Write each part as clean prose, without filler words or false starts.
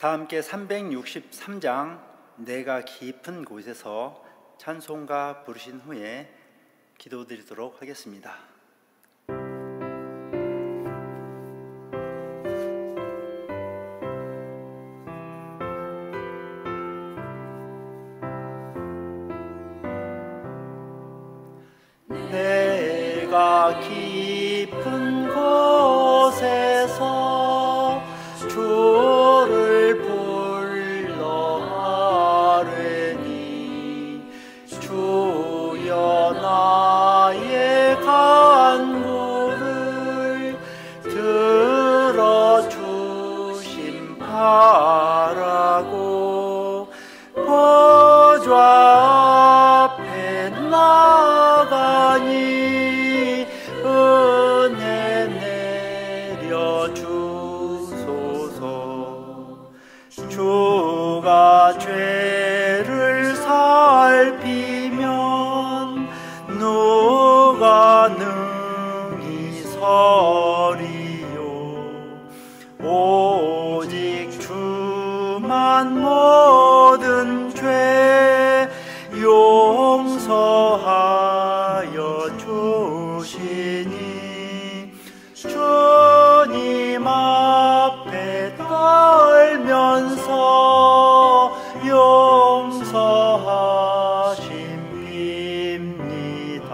다 함께 363장 내가 깊은 곳에서 찬송가 부르신 후에 기도드리도록 하겠습니다. 내가 깊은 곳에서 주를 불러 아뢰니 주여 나의 간구를 들어주심 바라고 보좌 앞에 나가니 은혜 내려주소서. 주가 죄를 살피면 누가 능히 서리요. 오직 주만 모든 죄 용서하여 주시니 주님 앞에 떨면서 용서하심 빕니다.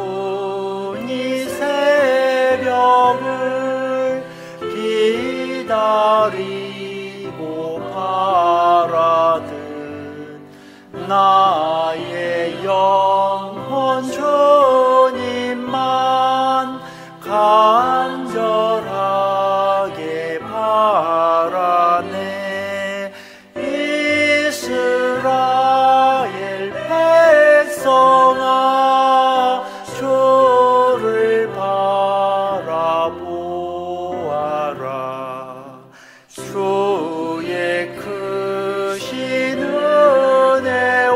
파수꾼이 새벽을 기다리고 바라듯 나의 영혼 주님만 간절하게 바라네. 이스라엘 백성아 주를 바라보아라. 주의 크신 은혜와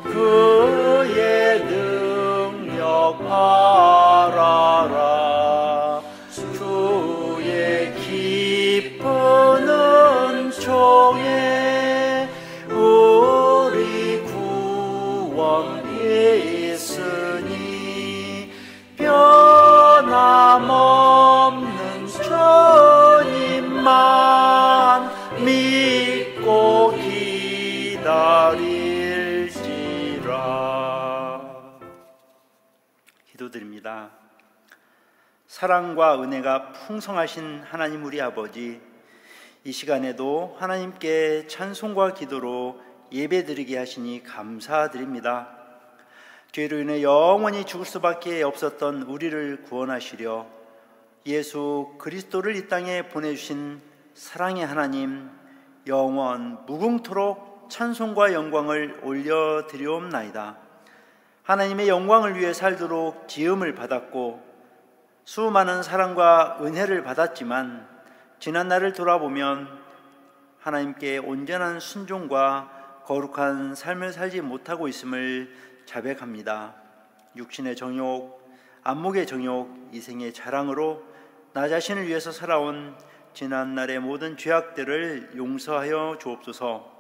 그의 능력 바라라. 주의 깊은 은총에 우리 구원 있으니 변함없는 주님만 믿고 기다릴지라. 기도드립니다. 사랑과 은혜가 풍성하신 하나님 우리 아버지, 이 시간에도 하나님께 찬송과 기도로 예배드리게 하시니 감사드립니다. 죄로 인해 영원히 죽을 수밖에 없었던 우리를 구원하시려 예수 그리스도를 이 땅에 보내주신 사랑의 하나님, 영원 무궁토록 찬송과 영광을 올려드리옵나이다. 하나님의 영광을 위해 살도록 지음을 받았고 수많은 사랑과 은혜를 받았지만 지난 날을 돌아보면 하나님께 온전한 순종과 거룩한 삶을 살지 못하고 있음을 자백합니다. 육신의 정욕, 안목의 정욕, 이생의 자랑으로 나 자신을 위해서 살아온 지난날의 모든 죄악들을 용서하여 주옵소서.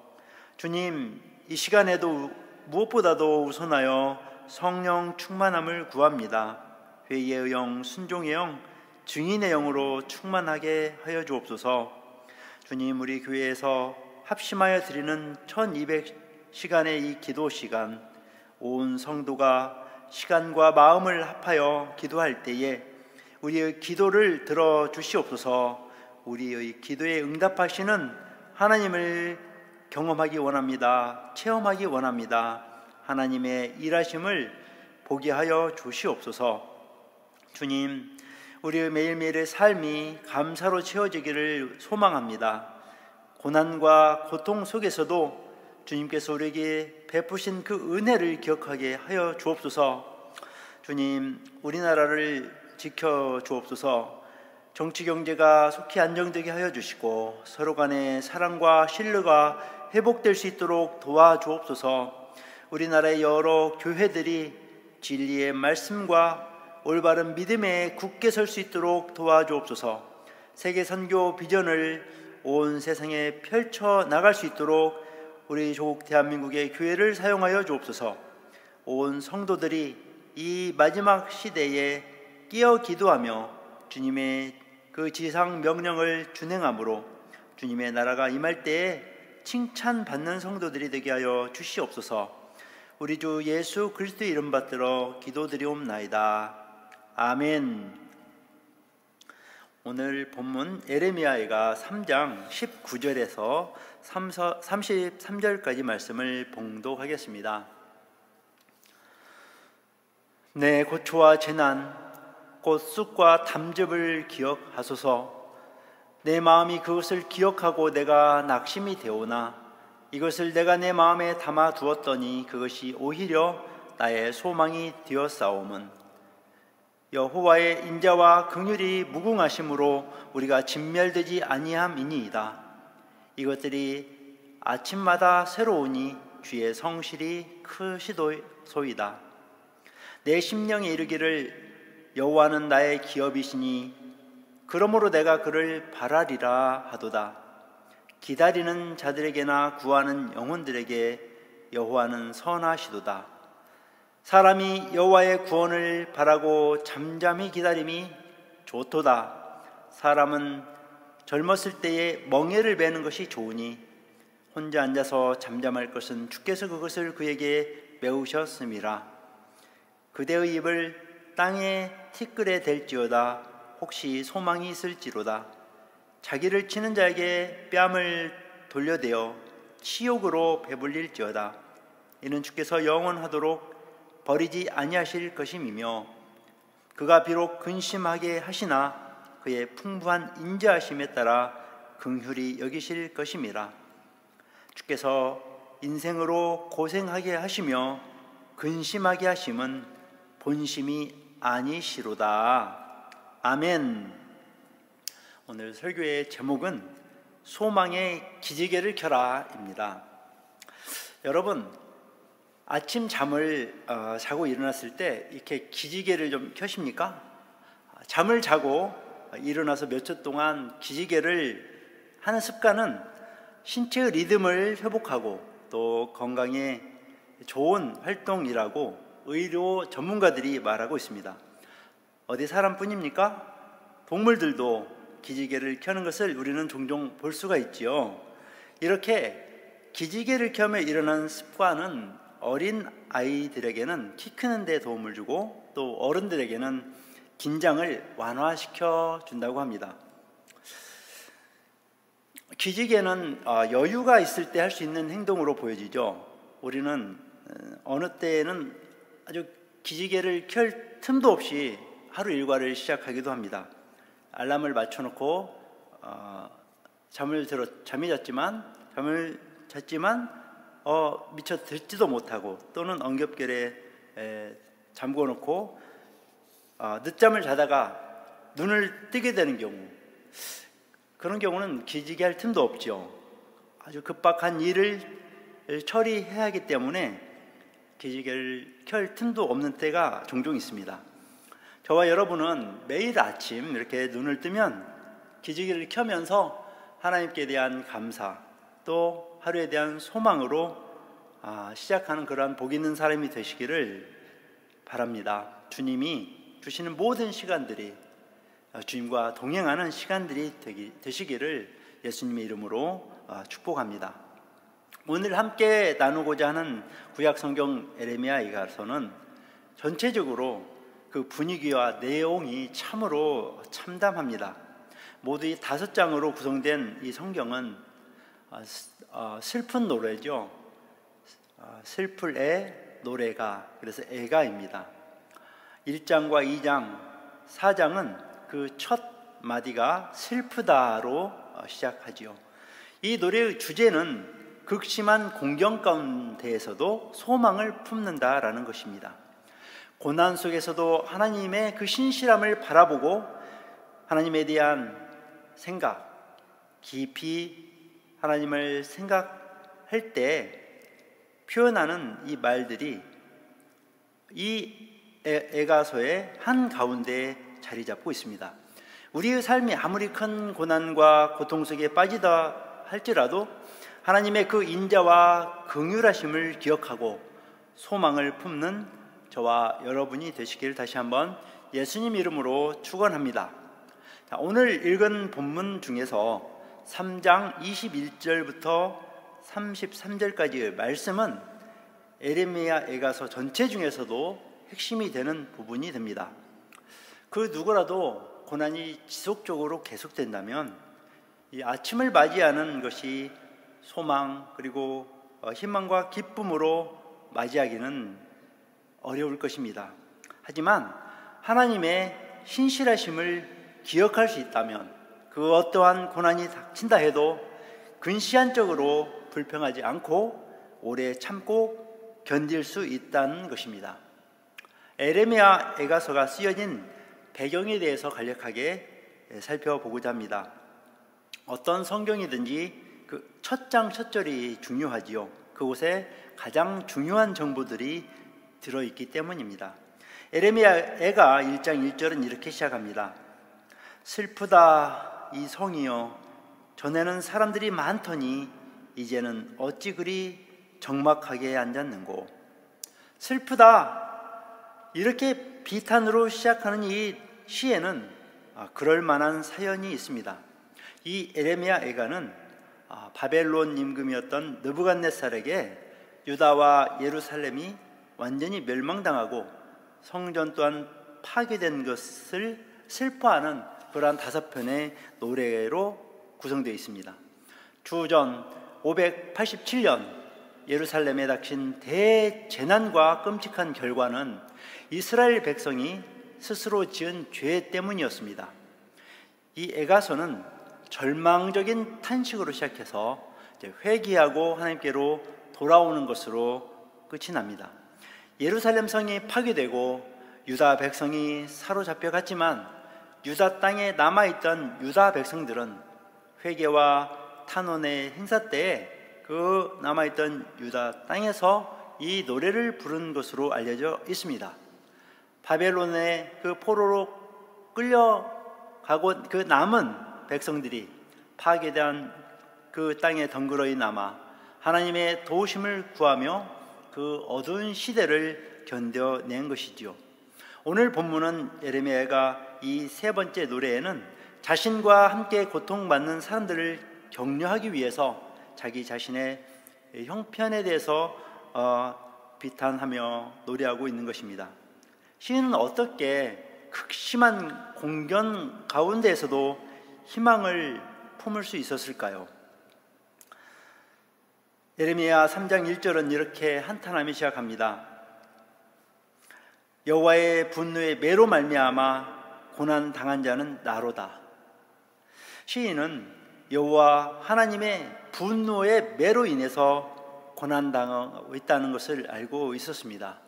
주님, 이 시간에도 무엇보다도 우선하여 성령 충만함을 구합니다. 회의의 영, 순종의 영, 증인의 영으로 충만하게 하여 주옵소서. 주님, 우리 교회에서 합심하여 드리는 1200시간의 이 기도 시간, 온 성도가 시간과 마음을 합하여 기도할 때에 우리의 기도를 들어주시옵소서. 우리의 기도에 응답하시는 하나님을 경험하기 원합니다. 체험하기 원합니다. 하나님의 일하심을 보게 하여 주시옵소서. 주님, 우리의 매일매일의 삶이 감사로 채워지기를 소망합니다. 고난과 고통 속에서도 주님께서 우리에게 베푸신 그 은혜를 기억하게 하여 주옵소서. 주님, 우리나라를 지켜 주옵소서. 정치 경제가 속히 안정되게 하여 주시고 서로 간의 사랑과 신뢰가 회복될 수 있도록 도와주옵소서. 우리나라의 여러 교회들이 진리의 말씀과 올바른 믿음에 굳게 설 수 있도록 도와주옵소서. 세계 선교 비전을 온 세상에 펼쳐 나갈 수 있도록 우리 조국 대한민국의 교회를 사용하여 주옵소서. 온 성도들이 이 마지막 시대에 끼어 기도하며 주님의 그 지상 명령을 준행함으로 주님의 나라가 임할 때에 칭찬받는 성도들이 되게 하여 주시옵소서. 우리 주 예수 그리스도의 이름 받들어 기도드리옵나이다. 아멘. 오늘 본문 에레미야가 3장 19절에서 33절까지 말씀을 봉독하겠습니다. 내 고초와 재난 곧 쑥과 담즙을 기억하소서. 내 마음이 그것을 기억하고 내가 낙심이 되오나 이것을 내가 내 마음에 담아 두었더니 그것이 오히려 나의 소망이 되었사오문. 여호와의 인자와 긍휼이 무궁하심으로 우리가 진멸되지 아니함이니이다. 이것들이 아침마다 새로우니 주의 성실이 크시도소이다. 내 심령에 이르기를 여호와는 나의 기업이시니 그러므로 내가 그를 바라리라 하도다. 기다리는 자들에게나 구하는 영혼들에게 여호와는 선하시도다. 사람이 여호와의 구원을 바라고 잠잠히 기다림이 좋도다. 사람은 젊었을 때에 멍에를 베는 것이 좋으니 혼자 앉아서 잠잠할 것은 주께서 그것을 그에게 메우셨음이라. 그대의 입을 땅에 티끌에 댈지어다. 혹시 소망이 있을지로다. 자기를 치는 자에게 뺨을 돌려대어 치욕으로 배불릴지어다. 이는 주께서 영원하도록 버리지 아니하실 것임이며 그가 비록 근심하게 하시나 그의 풍부한 인자하심에 따라 긍휼히 여기실 것임이라. 주께서 인생으로 고생하게 하시며 근심하게 하심은 본심이 아니시로다. 아멘. 오늘 설교의 제목은 소망의 기지개를 켜라입니다. 여러분, 아침 잠을 자고 일어났을 때 이렇게 기지개를 좀 켜십니까? 잠을 자고 일어나서 몇 초 동안 기지개를 하는 습관은 신체의 리듬을 회복하고 또 건강에 좋은 활동이라고 의료 전문가들이 말하고 있습니다. 어디 사람뿐입니까? 동물들도 기지개를 켜는 것을 우리는 종종 볼 수가 있지요. 이렇게 기지개를 켜며 일어나는 습관은 어린 아이들에게는 키 크는 데 도움을 주고 또 어른들에게는 긴장을 완화시켜 준다고 합니다. 기지개는 여유가 있을 때 할 수 있는 행동으로 보여지죠. 우리는 어느 때에는 아주 기지개를 켤 틈도 없이 하루 일과를 시작하기도 합니다. 알람을 맞춰놓고 잠이 잤지만 미처 듣지도 못하고 또는 엉겹결에 잠궈놓고 늦잠을 자다가 눈을 뜨게 되는 경우, 그런 경우는 기지개 할 틈도 없죠. 아주 급박한 일을 처리해야 하기 때문에 기지개를 켤 틈도 없는 때가 종종 있습니다. 저와 여러분은 매일 아침 이렇게 눈을 뜨면 기지개를 켜면서 하나님께 대한 감사 또 하루에 대한 소망으로 시작하는 그러한 복 있는 사람이 되시기를 바랍니다. 주님이 주시는 모든 시간들이 주님과 동행하는 시간들이 되시기를 예수님의 이름으로 축복합니다. 오늘 함께 나누고자 하는 구약성경 에레미야서는 전체적으로 그 분위기와 내용이 참으로 참담합니다. 모두 이 5장으로 구성된 이 성경은 슬픈 노래죠. 슬플 애 노래가, 그래서 애가입니다. 1장과 2장, 4장은 그 첫 마디가 슬프다로 시작하지요. 이 노래의 주제는 극심한 공경 가운데에서도 소망을 품는다라는 것입니다. 고난 속에서도 하나님의 그 신실함을 바라보고 하나님에 대한 생각, 깊이 하나님을 생각할 때 표현하는 이 말들이 이 에가서의 한가운데에 자리 잡고 있습니다. 우리의 삶이 아무리 큰 고난과 고통 속에 빠지다 할지라도 하나님의 그 인자와 긍휼하심을 기억하고 소망을 품는 저와 여러분이 되시길 다시 한번 예수님 이름으로 축원합니다. 오늘 읽은 본문 중에서 3장 21절부터 33절까지의 말씀은 에레미야 에가서 전체 중에서도 핵심이 되는 부분이 됩니다. 그 누구라도 고난이 지속적으로 계속된다면 이 아침을 맞이하는 것이 소망 그리고 희망과 기쁨으로 맞이하기는 어려울 것입니다. 하지만 하나님의 신실하심을 기억할 수 있다면 그 어떠한 고난이 닥친다 해도 근시안적으로 불평하지 않고 오래 참고 견딜 수 있다는 것입니다. 에레미야 에가서가 쓰여진 배경에 대해서 간략하게 살펴보고자 합니다. 어떤 성경이든지 그 첫 장 첫 절이 중요하지요. 그곳에 가장 중요한 정보들이 들어있기 때문입니다. 에레미야가 1장 1절은 이렇게 시작합니다. 슬프다 이 성이여, 전에는 사람들이 많더니 이제는 어찌 그리 적막하게 앉았는고. 슬프다, 이렇게 비탄으로 시작하는 이 시에는 그럴 만한 사연이 있습니다. 이 에레미야 에가는 바벨론 임금이었던 느부갓네살에게 유다와 예루살렘이 완전히 멸망당하고 성전 또한 파괴된 것을 슬퍼하는 그러한 5편의 노래로 구성되어 있습니다. 주전 587년 예루살렘에 닥친 대재난과 끔찍한 결과는 이스라엘 백성이 스스로 지은 죄 때문이었습니다. 이 에가서는 절망적인 탄식으로 시작해서 회개하고 하나님께로 돌아오는 것으로 끝이 납니다. 예루살렘 성이 파괴되고 유다 백성이 사로잡혀 갔지만 유다 땅에 남아있던 유다 백성들은 회개와 탄원의 행사 때에 그 남아있던 유다 땅에서 이 노래를 부른 것으로 알려져 있습니다. 바벨론의 그 포로로 끌려가고 그 남은 백성들이 파괴된 그 땅에 덩그러이 남아 하나님의 도우심을 구하며 그 어두운 시대를 견뎌낸 것이지요. 오늘 본문은 에레미야가 이 세 번째 노래에는 자신과 함께 고통받는 사람들을 격려하기 위해서 자기 자신의 형편에 대해서 비탄하며 노래하고 있는 것입니다. 시인은 어떻게 극심한 공견 가운데에서도 희망을 품을 수 있었을까요? 예레미야 3장 1절은 이렇게 한탄하며 시작합니다. 여호와의 분노의 매로 말미암아 고난 당한 자는 나로다. 시인은 여호와 하나님의 분노의 매로 인해서 고난당하고 있다는 것을 알고 있었습니다.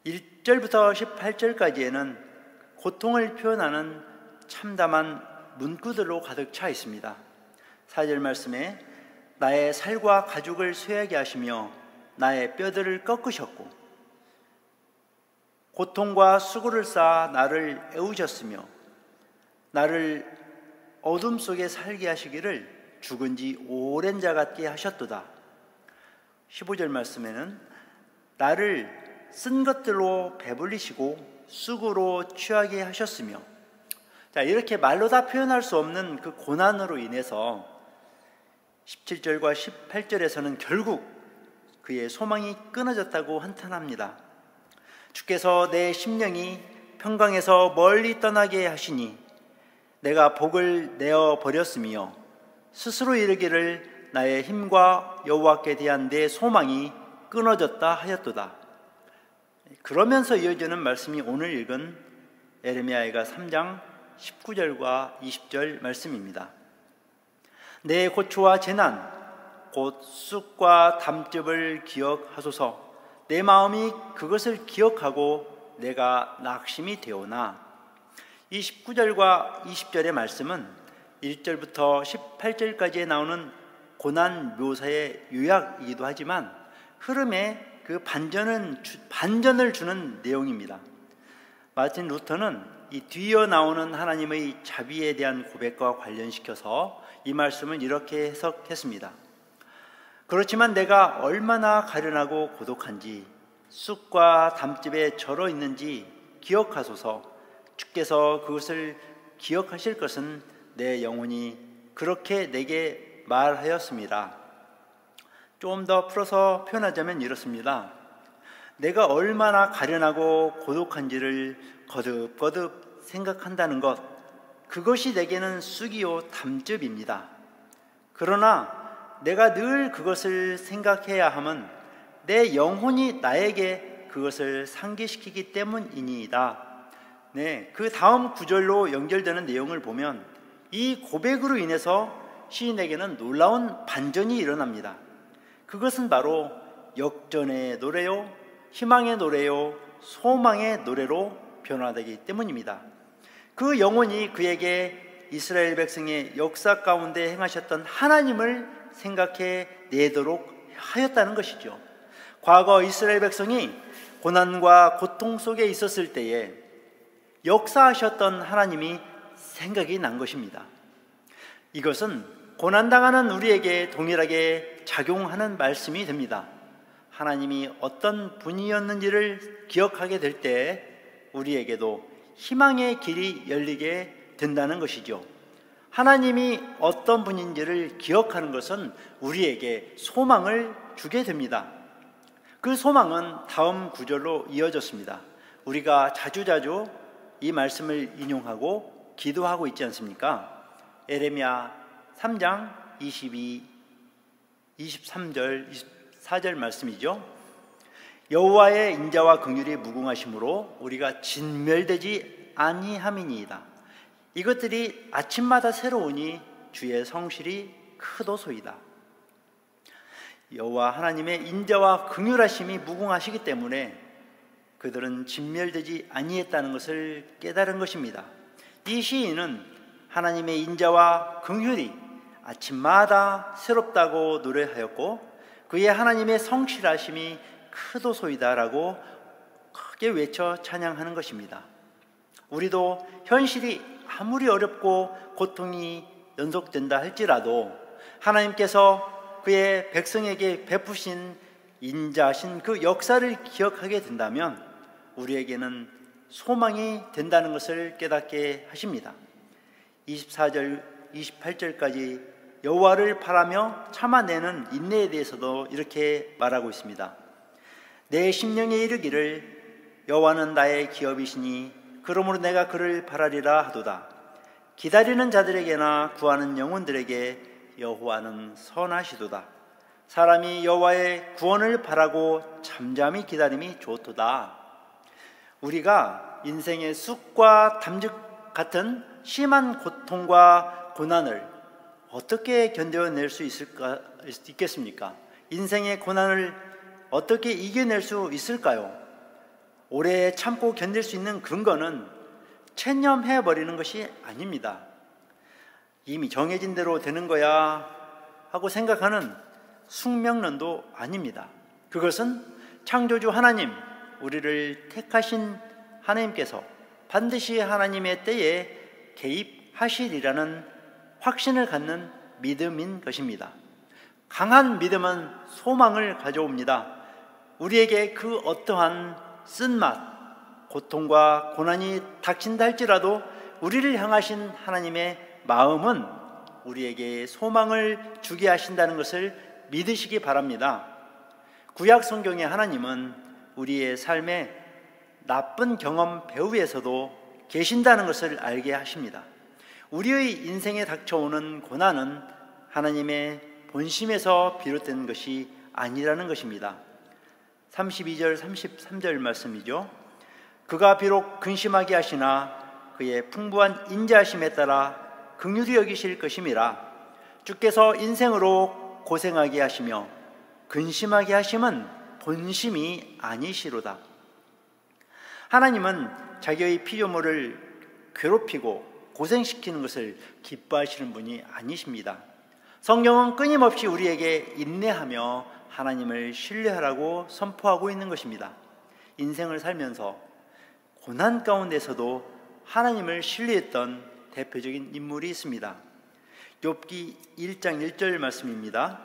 1절부터 18절까지에는 고통을 표현하는 참담한 문구들로 가득 차 있습니다. 4절 말씀에 나의 살과 가죽을 쇠하게 하시며 나의 뼈들을 꺾으셨고 고통과 수고를 쌓아 나를 애우셨으며 나를 어둠 속에 살게 하시기를 죽은 지 오랜 자 같게 하셨도다. 15절 말씀에는 나를 쓴 것들로 배불리시고 쑥으로 취하게 하셨으며, 자, 이렇게 말로 다 표현할 수 없는 그 고난으로 인해서 17절과 18절에서는 결국 그의 소망이 끊어졌다고 한탄합니다. 주께서 내 심령이 평강에서 멀리 떠나게 하시니 내가 복을 내어 버렸으며 스스로 이르기를 나의 힘과 여호와께 대한 내 소망이 끊어졌다 하였도다. 그러면서 이어지는 말씀이 오늘 읽은 에레미야가 3장 19절과 20절 말씀입니다. 내 고초와 재난 곧 쑥과 담즙을 기억하소서. 내 마음이 그것을 기억하고 내가 낙심이 되오나. 이 19절과 20절의 말씀은 1절부터 18절까지에 나오는 고난 묘사의 요약이기도 하지만 흐름에 그 반전을 주는 내용입니다. 마틴 루터는 이 뒤이어 나오는 하나님의 자비에 대한 고백과 관련시켜서 이 말씀을 이렇게 해석했습니다. 그렇지만 내가 얼마나 가련하고 고독한지 쑥과 담즙에 절어 있는지 기억하소서. 주께서 그것을 기억하실 것은 내 영혼이 그렇게 내게 말하였습니다. 좀 더 풀어서 표현하자면 이렇습니다. 내가 얼마나 가련하고 고독한지를 거듭거듭 생각한다는 것, 그것이 내게는 쑥이요 담즙입니다. 그러나 내가 늘 그것을 생각해야 함은 내 영혼이 나에게 그것을 상기시키기 때문이니이다. 네, 그 다음 구절로 연결되는 내용을 보면 이 고백으로 인해서 시인에게는 놀라운 반전이 일어납니다. 그것은 바로 역전의 노래요, 희망의 노래요, 소망의 노래로 변화되기 때문입니다. 그 영혼이 그에게 이스라엘 백성의 역사 가운데 행하셨던 하나님을 생각해 내도록 하였다는 것이죠. 과거 이스라엘 백성이 고난과 고통 속에 있었을 때에 역사하셨던 하나님이 생각이 난 것입니다. 이것은 고난당하는 우리에게 동일하게 작용하는 말씀이 됩니다. 하나님이 어떤 분이었는지를 기억하게 될 때 우리에게도 희망의 길이 열리게 된다는 것이죠. 하나님이 어떤 분인지를 기억하는 것은 우리에게 소망을 주게 됩니다. 그 소망은 다음 구절로 이어졌습니다. 우리가 자주자주 이 말씀을 인용하고 기도하고 있지 않습니까? 에레미야 3장 22, 23절, 24절 말씀이죠. 여호와의 인자와 긍휼이 무궁하심으로 우리가 진멸되지 아니함이니이다. 이것들이 아침마다 새로우니 주의 성실이 크도소이다. 여호와 하나님의 인자와 긍휼하심이 무궁하시기 때문에 그들은 진멸되지 아니했다는 것을 깨달은 것입니다. 이 시인은 하나님의 인자와 긍휼이 아침마다 새롭다고 노래하였고 그의 하나님의 성실하심이 크도소이다라고 크게 외쳐 찬양하는 것입니다. 우리도 현실이 아무리 어렵고 고통이 연속된다 할지라도 하나님께서 그의 백성에게 베푸신 인자하신 그 역사를 기억하게 된다면 우리에게는 소망이 된다는 것을 깨닫게 하십니다. 24절, 28절까지 여호와를 바라며 참아내는 인내에 대해서도 이렇게 말하고 있습니다. 내 심령에 이르기를 여호와는 나의 기업이시니 그러므로 내가 그를 바라리라 하도다. 기다리는 자들에게나 구하는 영혼들에게 여호와는 선하시도다. 사람이 여호와의 구원을 바라고 잠잠히 기다림이 좋도다. 우리가 인생의 쑥과 담즙 같은 심한 고통과 고난을 어떻게 견뎌낼 수 있겠습니까? 인생의 고난을 어떻게 이겨낼 수 있을까요? 오래 참고 견딜 수 있는 근거는 체념해버리는 것이 아닙니다. 이미 정해진 대로 되는 거야 하고 생각하는 숙명론도 아닙니다. 그것은 창조주 하나님, 우리를 택하신 하나님께서 반드시 하나님의 때에 개입하시리라는 확신을 갖는 믿음인 것입니다. 강한 믿음은 소망을 가져옵니다. 우리에게 그 어떠한 쓴맛, 고통과 고난이 닥친다 할지라도 우리를 향하신 하나님의 마음은 우리에게 소망을 주게 하신다는 것을 믿으시기 바랍니다. 구약 성경의 하나님은 우리의 삶에 나쁜 경험 배후에서도 계신다는 것을 알게 하십니다. 우리의 인생에 닥쳐오는 고난은 하나님의 본심에서 비롯된 것이 아니라는 것입니다. 32절, 33절 말씀이죠. 그가 비록 근심하게 하시나 그의 풍부한 인자하심에 따라 긍휼히 여기실 것임이라. 주께서 인생으로 고생하게 하시며 근심하게 하심은 본심이 아니시로다. 하나님은 자기의 피조물을 괴롭히고 고생시키는 것을 기뻐하시는 분이 아니십니다. 성경은 끊임없이 우리에게 인내하며 하나님을 신뢰하라고 선포하고 있는 것입니다. 인생을 살면서 고난 가운데서도 하나님을 신뢰했던 대표적인 인물이 있습니다. 욥기 1장 1절 말씀입니다.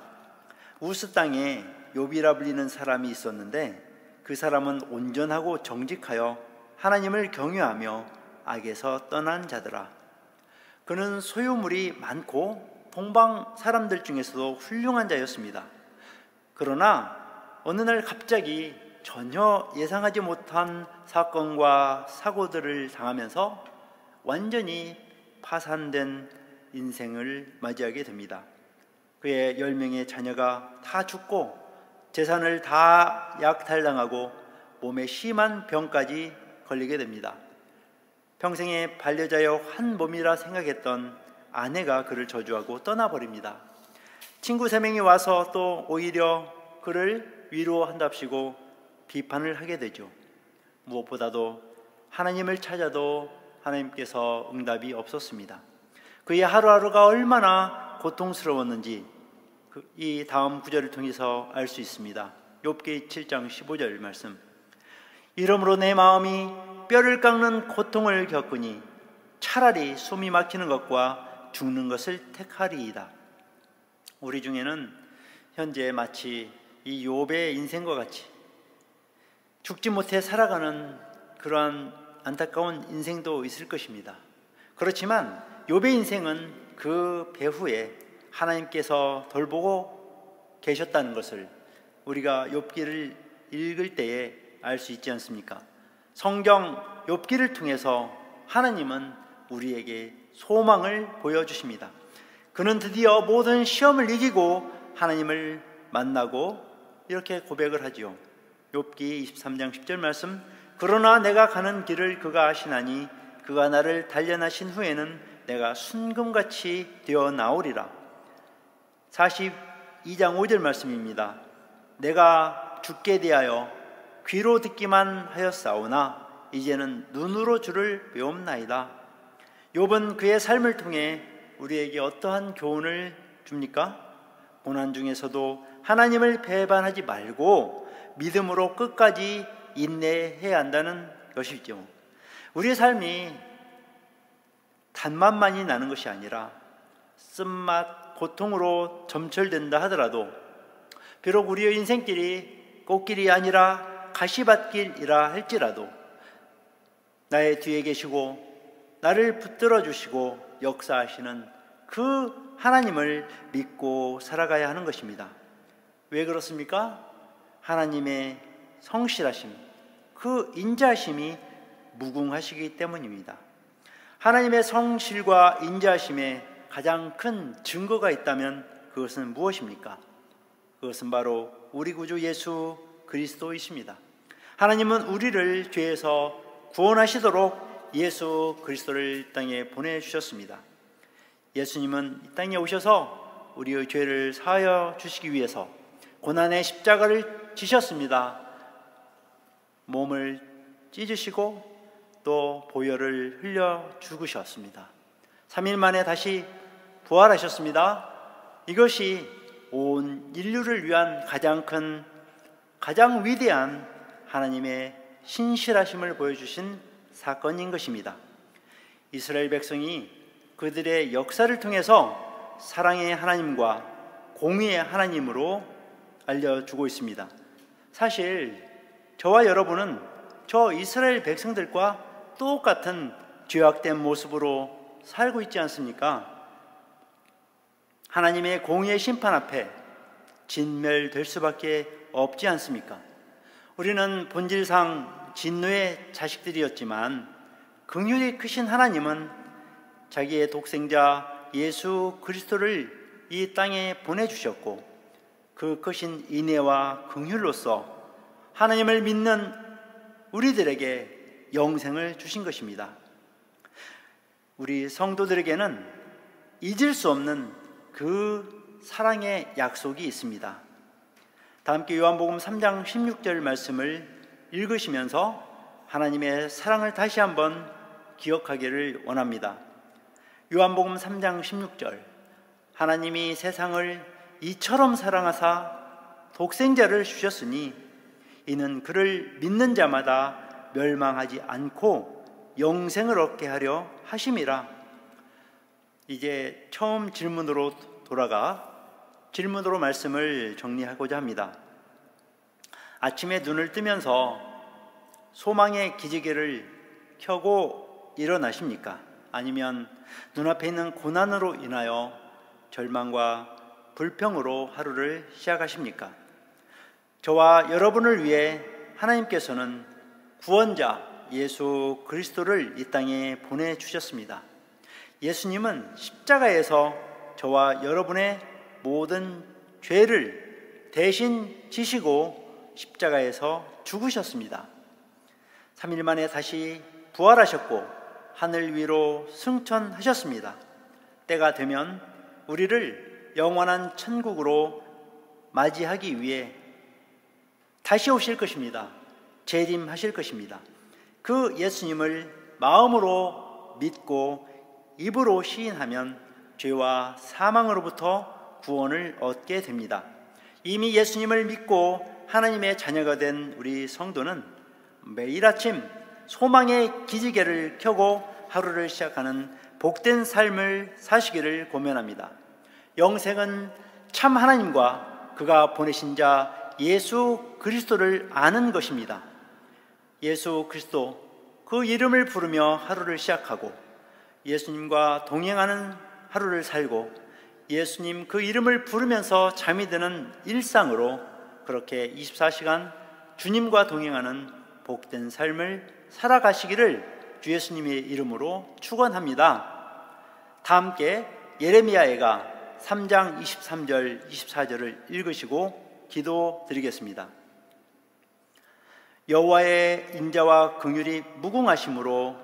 우스 땅에 욥이라 불리는 사람이 있었는데 그 사람은 온전하고 정직하여 하나님을 경외하며 악에서 떠난 자더라. 그는 소유물이 많고 동방 사람들 중에서도 훌륭한 자였습니다. 그러나 어느 날 갑자기 전혀 예상하지 못한 사건과 사고들을 당하면서 완전히 파산된 인생을 맞이하게 됩니다. 그의 10명의 자녀가 다 죽고 재산을 다 약탈당하고 몸에 심한 병까지 걸리게 됩니다. 평생의 반려자여 한 몸이라 생각했던 아내가 그를 저주하고 떠나버립니다. 친구 3명이 와서 또 오히려 그를 위로한답시고 비판을 하게 되죠. 무엇보다도 하나님을 찾아도 하나님께서 응답이 없었습니다. 그의 하루하루가 얼마나 고통스러웠는지 이 다음 구절을 통해서 알 수 있습니다. 욥기 7장 15절 말씀. 이러므로 내 마음이 뼈를 깎는 고통을 겪으니 차라리 숨이 막히는 것과 죽는 것을 택하리이다. 우리 중에는 현재 마치 이 욥의 인생과 같이 죽지 못해 살아가는 그러한 안타까운 인생도 있을 것입니다. 그렇지만 욥의 인생은 그 배후에 하나님께서 돌보고 계셨다는 것을 우리가 욥기를 읽을 때에 알 수 있지 않습니까? 성경 욥기를 통해서 하나님은 우리에게 소망을 보여주십니다. 그는 드디어 모든 시험을 이기고 하나님을 만나고 이렇게 고백을 하지요. 욥기 23장 10절 말씀. 그러나 내가 가는 길을 그가 아시나니 그가 나를 단련하신 후에는 내가 순금같이 되어 나오리라. 42장 5절 말씀입니다. 내가 주께 대하여 귀로 듣기만 하였사오나 이제는 눈으로 주를 배움나이다. 욥은 그의 삶을 통해 우리에게 어떠한 교훈을 줍니까? 고난 중에서도 하나님을 배반하지 말고 믿음으로 끝까지 인내해야 한다는 것이죠. 우리의 삶이 단맛만이 나는 것이 아니라 쓴맛, 고통으로 점철된다 하더라도 비록 우리의 인생길이 꽃길이 아니라 가시밭길이라 할지라도 나의 뒤에 계시고 나를 붙들어 주시고 역사하시는 그 하나님을 믿고 살아가야 하는 것입니다. 왜 그렇습니까? 하나님의 성실하심, 그 인자하심이 무궁하시기 때문입니다. 하나님의 성실과 인자하심에 가장 큰 증거가 있다면 그것은 무엇입니까? 그것은 바로 우리 구주 예수 그리스도이십니다. 하나님은 우리를 죄에서 구원하시도록 예수 그리스도를 땅에 보내주셨습니다. 예수님은 이 땅에 오셔서 우리의 죄를 사하여 주시기 위해서 고난의 십자가를 지셨습니다. 몸을 찢으시고 또 보혈을 흘려 죽으셨습니다. 3일 만에 다시 부활하셨습니다. 이것이 온 인류를 위한 가장 큰, 가장 위대한 하나님의 신실하심을 보여주신 사건인 것입니다. 이스라엘 백성이 그들의 역사를 통해서 사랑의 하나님과 공의의 하나님으로 알려주고 있습니다. 사실 저와 여러분은 저 이스라엘 백성들과 똑같은 죄악된 모습으로 살고 있지 않습니까? 하나님의 공의의 심판 앞에 진멸될 수밖에 없지 않습니까? 우리는 본질상 진노의 자식들이었지만 긍휼이 크신 하나님은 자기의 독생자 예수 그리스도를 이 땅에 보내주셨고 그 크신 인애와 긍휼로서 하나님을 믿는 우리들에게 영생을 주신 것입니다. 우리 성도들에게는 잊을 수 없는 그 사랑의 약속이 있습니다. 다 함께 요한복음 3장 16절 말씀을 읽으시면서 하나님의 사랑을 다시 한번 기억하기를 원합니다. 요한복음 3장 16절, 하나님이 세상을 이처럼 사랑하사 독생자를 주셨으니 이는 그를 믿는 자마다 멸망하지 않고 영생을 얻게 하려 하심이라. 이제 처음 질문으로 돌아가 질문으로 말씀을 정리하고자 합니다. 아침에 눈을 뜨면서 소망의 기지개를 켜고 일어나십니까? 아니면 눈앞에 있는 고난으로 인하여 절망과 불평으로 하루를 시작하십니까? 저와 여러분을 위해 하나님께서는 구원자 예수 그리스도를 이 땅에 보내주셨습니다. 예수님은 십자가에서 저와 여러분의 모든 죄를 대신 지시고 십자가에서 죽으셨습니다. 3일 만에 다시 부활하셨고 하늘 위로 승천하셨습니다. 때가 되면 우리를 영원한 천국으로 맞이하기 위해 다시 오실 것입니다. 재림하실 것입니다. 그 예수님을 마음으로 믿고 입으로 시인하면 죄와 사망으로부터 구원을 얻게 됩니다. 이미 예수님을 믿고 하나님의 자녀가 된 우리 성도는 매일 아침 소망의 기지개를 켜고 하루를 시작하는 복된 삶을 사시기를 고면합니다. 영생은 참 하나님과 그가 보내신 자 예수 그리스도를 아는 것입니다. 예수 그리스도, 그 이름을 부르며 하루를 시작하고 예수님과 동행하는 하루를 살고 예수님 그 이름을 부르면서 잠이 드는 일상으로 그렇게 24시간 주님과 동행하는 복된 삶을 살아가시기를 주 예수님의 이름으로 축원합니다. 다 함께 예레미야가 3장 23절 24절을 읽으시고 기도드리겠습니다. 여호와의 인자와 긍휼이 무궁하심으로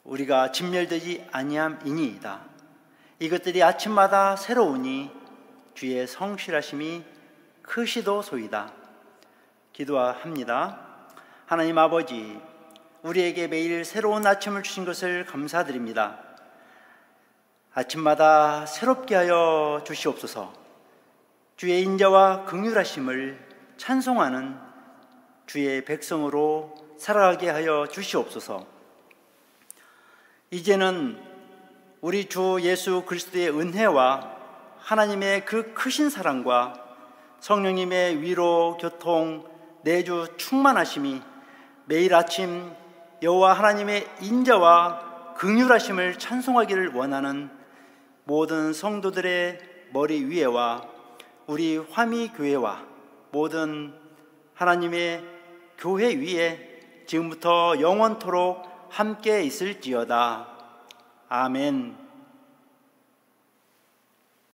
우리가 진멸되지 아니함이니이다. 이것들이 아침마다 새로우니 주의 성실하심이 크시도소이다. 기도합니다. 하나님 아버지, 우리에게 매일 새로운 아침을 주신 것을 감사드립니다. 아침마다 새롭게 하여 주시옵소서. 주의 인자와 긍휼하심을 찬송하는 주의 백성으로 살아가게 하여 주시옵소서. 이제는 우리 주 예수 그리스도의 은혜와 하나님의 그 크신 사랑과 성령님의 위로, 교통, 내주 충만하심이 매일 아침 여호와 하나님의 인자와 긍휼하심을 찬송하기를 원하는 모든 성도들의 머리 위에와 우리 화미교회와 모든 하나님의 교회 위에 지금부터 영원토록 함께 있을지어다. 아멘.